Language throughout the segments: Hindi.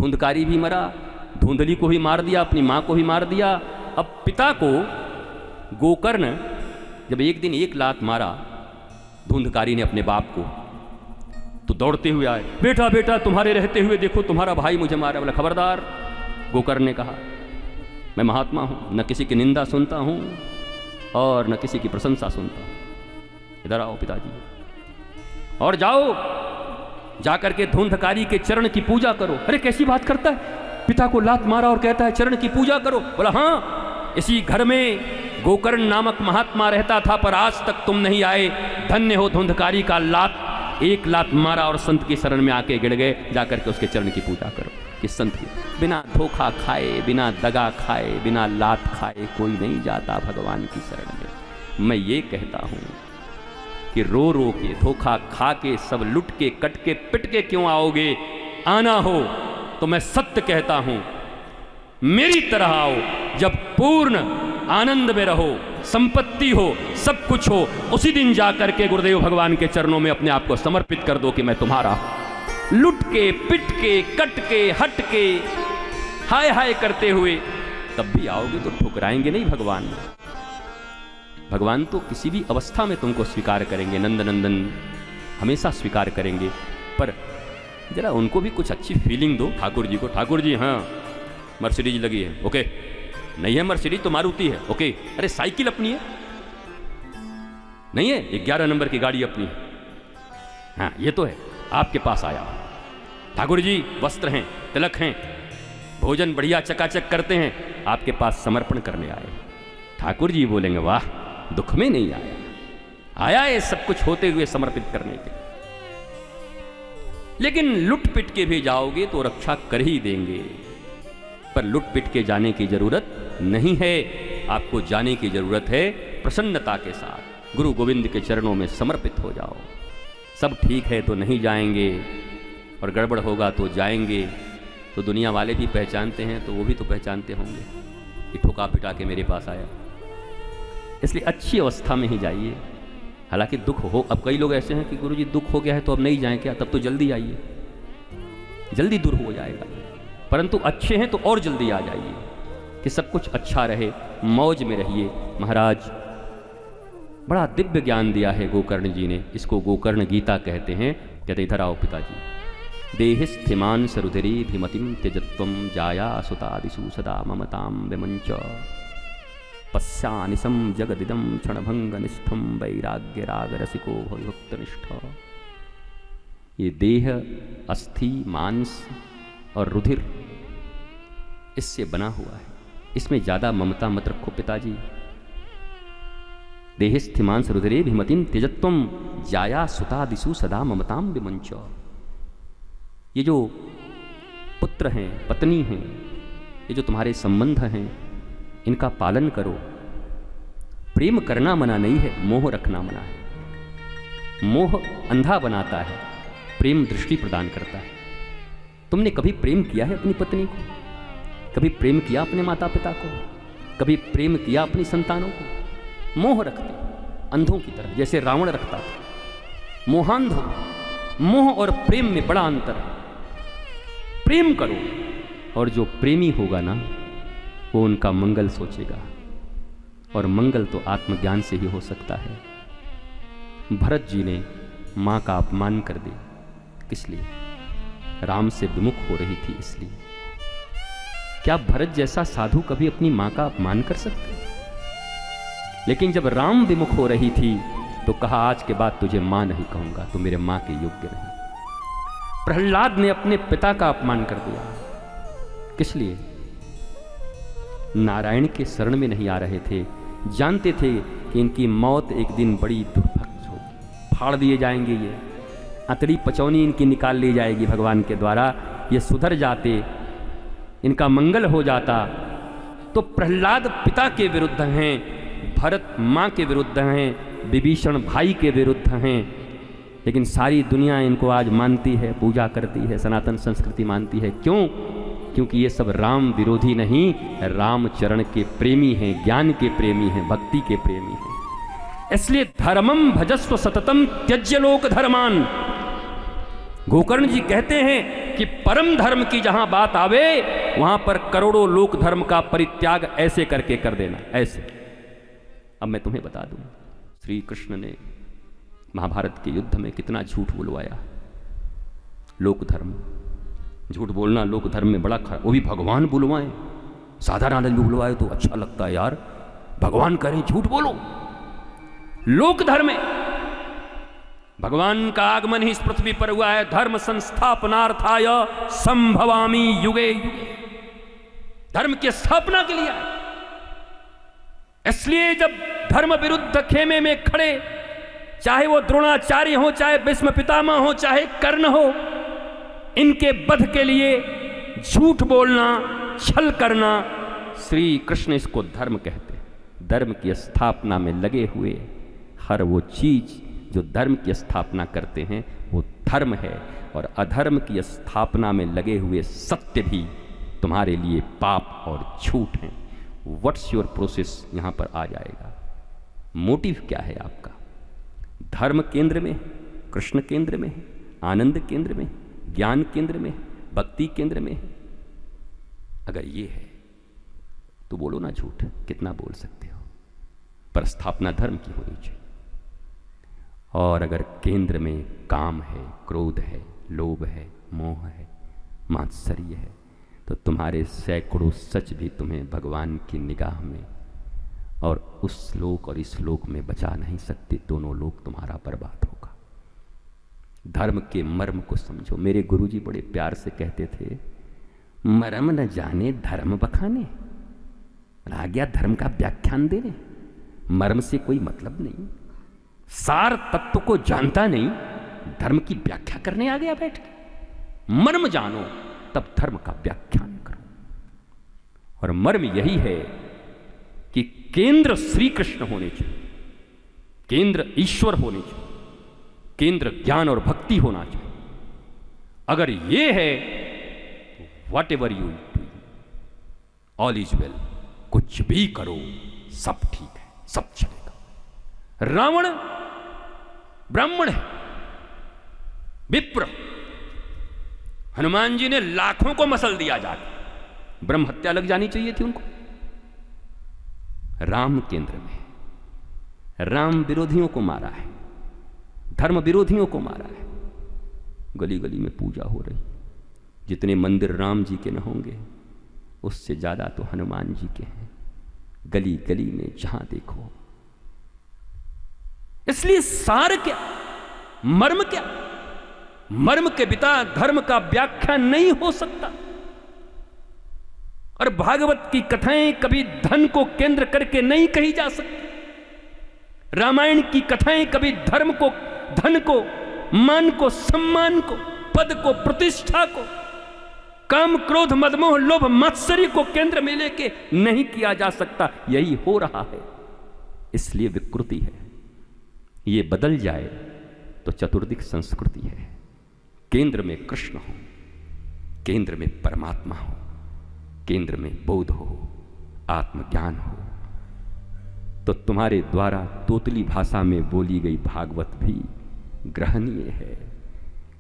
धुंधकारी भी मरा, धुंधली को भी मार दिया, अपनी माँ को भी मार दिया। अब पिता को गोकर्ण जब एक दिन एक लात मारा धुंधकारी ने अपने बाप को, तो दौड़ते हुए आए, बेटा बेटा तुम्हारे रहते हुए देखो तुम्हारा भाई मुझे मारा। बोला खबरदार। गोकर्ण ने कहा मैं महात्मा हूँ, न किसी की निंदा सुनता हूँ और न किसी की प्रशंसा सुनता हूँ। इधर आओ पिताजी, और जाओ जाकर के धुंधकारी के चरण की पूजा करो। अरे कैसी बात करता है, पिता को लात मारा और कहता है चरण की पूजा करो। बोला हाँ, इसी घर में गोकर्ण नामक महात्मा रहता था, पर आज तक तुम नहीं आए। धन्य हो धुंधकारी का लात, एक लात मारा और संत की शरण में आके गिर गए। जाकर के उसके चरण की पूजा करो। कि संत की बिना धोखा खाए, बिना दगा खाए, बिना लात खाए कोई नहीं जाता भगवान की शरण में। मैं ये कहता हूँ कि रो रो के, धोखा खा के, सब लुट के, कट के, पिट के क्यों आओगे? आना हो तो मैं सत्य कहता हूँ मेरी तरह आओ, जब पूर्ण आनंद में रहो, संपत्ति हो, सब कुछ हो, उसी दिन जाकर के गुरुदेव भगवान के चरणों में अपने आप को समर्पित कर दो कि मैं तुम्हारा हूं। लुट के, पिट के, कट के, हट के, हाय हाय करते हुए तब भी आओगे तो ठुकराएंगे नहीं भगवान। भगवान तो किसी भी अवस्था में तुमको स्वीकार करेंगे, नंद नंदन हमेशा स्वीकार करेंगे। पर जरा उनको भी कुछ अच्छी फीलिंग दो ठाकुर जी को। ठाकुर जी हाँ मर्सिडीज लगी है, ओके, नहीं है मर्सिडीज तो मारुति है, ओके। अरे साइकिल अपनी है, नहीं है 11 नंबर की गाड़ी अपनी है, हाँ ये तो है। आपके पास आया ठाकुर जी, वस्त्र हैं, तिलक हैं, भोजन बढ़िया चकाचक करते हैं, आपके पास समर्पण करने आए। ठाकुर जी बोलेंगे वाह, दुख में नहीं आया, आया है सब कुछ होते हुए समर्पित करने के। लेकिन लुट पिट के भी जाओगे तो रक्षा कर ही देंगे, पर लुट पिट के जाने की जरूरत नहीं है। आपको जाने की जरूरत है प्रसन्नता के साथ, गुरु गोविंद के चरणों में समर्पित हो जाओ। सब ठीक है तो नहीं जाएंगे, और गड़बड़ होगा तो जाएंगे। तो दुनिया वाले भी पहचानते हैं तो वो भी तो पहचानते होंगे कि ठोका पिटा के मेरे पास आया। इसलिए अच्छी अवस्था में ही जाइए। हालांकि दुख हो, अब कई लोग ऐसे हैं कि गुरुजी दुख हो गया है तो अब नहीं जाएं क्या? तब तो जल्दी आइए, जल्दी दूर हो जाएगा। परंतु अच्छे हैं तो और जल्दी आ जाइए कि सब कुछ अच्छा रहे, मौज में रहिए। महाराज बड़ा दिव्य ज्ञान दिया है गोकर्ण जी ने, इसको गोकर्ण गीता कहते हैं। कहते इधर आओ पिताजी। देहिस्थिमान सरुधिरे भिमतिम त्यजत्वम जाया सुतादिषु सदा ममताम विमंच पश्यानिशम जगदिदम क्षणभंग निष्ठम वैराग्य राग रसिको भविभक्तनिष्ठ। ये देह, अस्थि, मांस और रुधिर इससे बना हुआ है, इसमें ज्यादा ममता मत रखो पिताजी। देहिस्थिमान सरुधिरे भिमतिम त्यजत्वम जाया सुतादिषु सदा ममताम विमंच। ये जो पुत्र हैं, पत्नी हैं, ये जो तुम्हारे संबंध हैं, इनका पालन करो। प्रेम करना मना नहीं है, मोह रखना मना है। मोह अंधा बनाता है, प्रेम दृष्टि प्रदान करता है। तुमने कभी प्रेम किया है अपनी पत्नी को? कभी प्रेम किया अपने माता पिता को? कभी प्रेम किया अपनी संतानों को? मोह रखते अंधों की तरह, जैसे रावण रखता था। मोहांध हो। मोह और प्रेम में बड़ा अंतर है। प्रेम करो, और जो प्रेमी होगा ना वो उनका मंगल सोचेगा, और मंगल तो आत्मज्ञान से ही हो सकता है। भरत जी ने मां का अपमान कर दिया, किस लिए? राम से विमुख हो रही थी इसलिए। क्या भरत जैसा साधु कभी अपनी मां का अपमान कर सकते? लेकिन जब राम विमुख हो रही थी तो कहा आज के बाद तुझे मां नहीं कहूंगा, तू मेरे मां के योग्य नहीं। प्रहलाद ने अपने पिता का अपमान कर दिया, किस लिए? नारायण के शरण में नहीं आ रहे थे, जानते थे कि इनकी मौत एक दिन बड़ी दुर्भक्त होगी, फाड़ दिए जाएंगे, ये अतड़ी पचौनी इनकी निकाल ली जाएगी भगवान के द्वारा। ये सुधर जाते, इनका मंगल हो जाता। तो प्रहलाद पिता के विरुद्ध हैं, भरत माँ के विरुद्ध हैं, विभीषण भाई के विरुद्ध हैं, लेकिन सारी दुनिया इनको आज मानती है, पूजा करती है, सनातन संस्कृति मानती है। क्यों? क्योंकि ये सब राम विरोधी नहीं, राम चरण के प्रेमी हैं, ज्ञान के प्रेमी हैं, भक्ति के प्रेमी हैं। इसलिए धर्मम भजस्व सततम त्यज्य लोक धर्मान। गोकर्ण जी कहते हैं कि परम धर्म की जहां बात आवे वहां पर करोड़ों लोक धर्म का परित्याग ऐसे करके कर देना, ऐसे। अब मैं तुम्हें बता दूं, श्री कृष्ण ने महाभारत के युद्ध में कितना झूठ बुलवाया। लोक धर्म, झूठ बोलना लोक धर्म में बड़ा खराब, वो भी भगवान बुलवाएं। साधारण आदमी बुलवाए तो अच्छा लगता है यार, भगवान करें झूठ बोलो। लोक धर्म में भगवान का आगमन ही इस पृथ्वी पर हुआ है। धर्म संस्थापनार्थाय संभवामि युगे युगे, धर्म की स्थापना के लिए आए। इसलिए जब धर्म विरुद्ध खेमे में खड़े, चाहे वो द्रोणाचार्य हो, चाहे भीष्म पितामह हो, चाहे कर्ण हो, इनके वध के लिए झूठ बोलना, छल करना, श्री कृष्ण इसको धर्म कहते हैं। धर्म की स्थापना में लगे हुए हर वो चीज जो धर्म की स्थापना करते हैं वो धर्म है, और अधर्म की स्थापना में लगे हुए सत्य भी तुम्हारे लिए पाप और झूठ हैं। व्हाट्स योर प्रोसेस यहां पर आ जाएगा। मोटिव क्या है आपका? धर्म केंद्र में, कृष्ण केंद्र में, आनंद केंद्र में, ज्ञान केंद्र में, भक्ति केंद्र में। अगर ये है तो बोलो ना झूठ, कितना बोल सकते हो, पर स्थापना धर्म की होनी चाहिए। और अगर केंद्र में काम है, क्रोध है, लोभ है, मोह है, मात्सर्य है, तो तुम्हारे सैकड़ों सच भी तुम्हें भगवान की निगाह में और उस लोक और इस लोक में बचा नहीं सकते। दोनों लोक तुम्हारा बर्बाद होगा। धर्म के मर्म को समझो। मेरे गुरुजी बड़े प्यार से कहते थे, मर्म न जाने धर्म बखाने, आ गया धर्म का व्याख्यान देने। मर्म से कोई मतलब नहीं, सार तत्व को जानता नहीं, धर्म की व्याख्या करने आ गया बैठ के। मर्म जानो तब धर्म का व्याख्यान करो। और मर्म यही है कि केंद्र श्री कृष्ण होने चाहिए, केंद्र ईश्वर होने चाहिए, केंद्र ज्ञान और भक्ति होना चाहिए। अगर ये है तो what ever you do, all is well. कुछ भी करो सब ठीक है, सब चलेगा। रावण ब्राह्मण है, विप्र, हनुमान जी ने लाखों को मसल दिया जाके, ब्रह्म हत्या लग जानी चाहिए थी उनको। राम केंद्र में, राम विरोधियों को मारा है, धर्म विरोधियों को मारा है। गली गली में पूजा हो रही, जितने मंदिर राम जी के न होंगे उससे ज्यादा तो हनुमान जी के हैं, गली गली में जहां देखो। इसलिए सार क्या, मर्म क्या? मर्म के बिना धर्म का व्याख्या नहीं हो सकता। और भागवत की कथाएं कभी धन को केंद्र करके नहीं कही जा सकती। रामायण की कथाएं कभी धर्म को, धन को, मान को, सम्मान को, पद को, प्रतिष्ठा को, काम, क्रोध, मदमोह, लोभ, मात्सर्य को केंद्र में लेके नहीं किया जा सकता। यही हो रहा है, इसलिए विकृति है। ये बदल जाए तो चतुर्दिक संस्कृति है। केंद्र में कृष्ण हो, केंद्र में परमात्मा हो, केंद्र में बोध हो, आत्मज्ञान हो, तो तुम्हारे द्वारा तोतली भाषा में बोली गई भागवत भी ग्रहणीय है।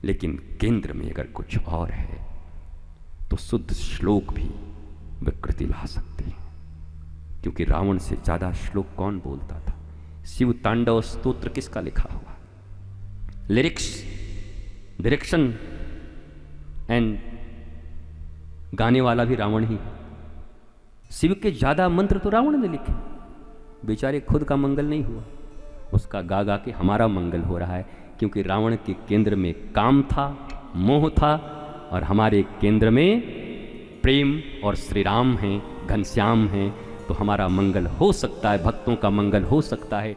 लेकिन केंद्र में अगर कुछ और है तो शुद्ध श्लोक भी विकृति ला सकते हैं। क्योंकि रावण से ज्यादा श्लोक कौन बोलता था? शिव तांडव स्तोत्र किसका लिखा हुआ? लिरिक्स, डायरेक्शन एंड गाने वाला भी रावण ही। शिव के ज्यादा मंत्र तो रावण ने लिखे, बेचारे खुद का मंगल नहीं हुआ, उसका गा गा के हमारा मंगल हो रहा है। क्योंकि रावण के केंद्र में काम था, मोह था, और हमारे केंद्र में प्रेम और श्री राम हैं, घनश्याम हैं। तो हमारा मंगल हो सकता है, भक्तों का मंगल हो सकता है।